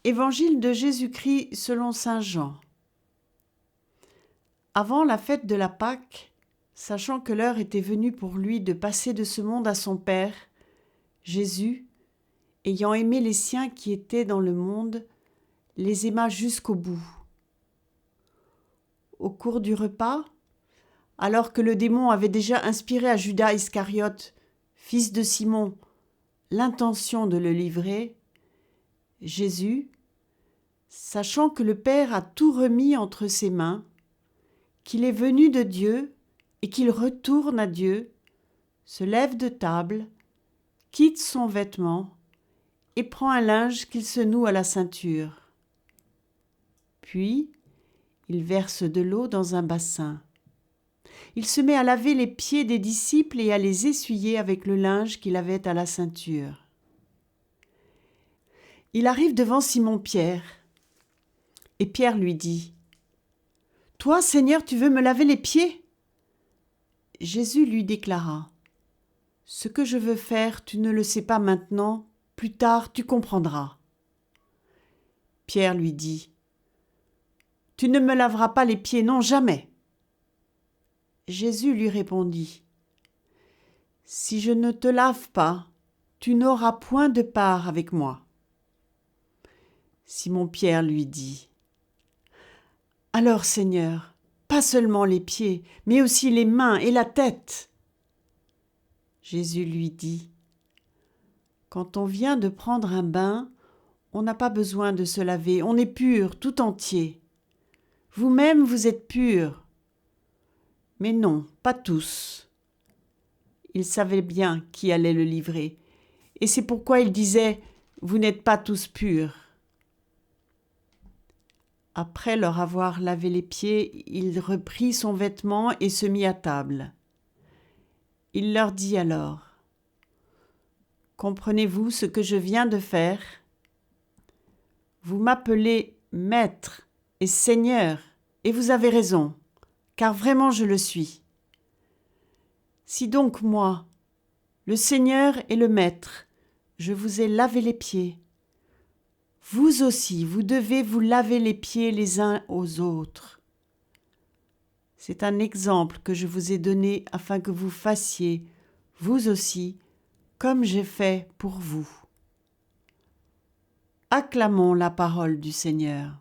Évangile de Jésus-Christ selon saint Jean. Avant la fête de la Pâque, sachant que l'heure était venue pour lui de passer de ce monde à son Père, Jésus, ayant aimé les siens qui étaient dans le monde, les aima jusqu'au bout. Au cours du repas, alors que le démon avait déjà inspiré à Judas Iscariote, fils de Simon, l'intention de le livrer, Jésus, sachant que le Père a tout remis entre ses mains, qu'il est venu de Dieu et qu'il retourne à Dieu, se lève de table, quitte son vêtement et prend un linge qu'il se noue à la ceinture. Puis, il verse de l'eau dans un bassin. Il se met à laver les pieds des disciples et à les essuyer avec le linge qu'il avait à la ceinture. Il arrive devant Simon-Pierre, et Pierre lui dit : « Toi, Seigneur, tu veux me laver les pieds ? » Jésus lui déclara : « Ce que je veux faire, tu ne le sais pas maintenant, plus tard tu comprendras. » Pierre lui dit : « Tu ne me laveras pas les pieds, non, jamais. » Jésus lui répondit : « Si je ne te lave pas, tu n'auras point de part avec moi. » Simon-Pierre lui dit : « Alors, Seigneur, pas seulement les pieds, mais aussi les mains et la tête. » Jésus lui dit : « Quand on vient de prendre un bain, on n'a pas besoin de se laver, on est pur tout entier. Vous-même, vous êtes purs. Mais non, pas tous. » Il savait bien qui allait le livrer, et c'est pourquoi il disait : « Vous n'êtes pas tous purs. » Après leur avoir lavé les pieds, il reprit son vêtement et se mit à table. Il leur dit alors : « Comprenez-vous ce que je viens de faire ? Vous m'appelez Maître et Seigneur, et vous avez raison, car vraiment je le suis. Si donc moi, le Seigneur et le Maître, je vous ai lavé les pieds, vous aussi, vous devez vous laver les pieds les uns aux autres. C'est un exemple que je vous ai donné afin que vous fassiez, vous aussi, comme j'ai fait pour vous. » Acclamons la parole du Seigneur.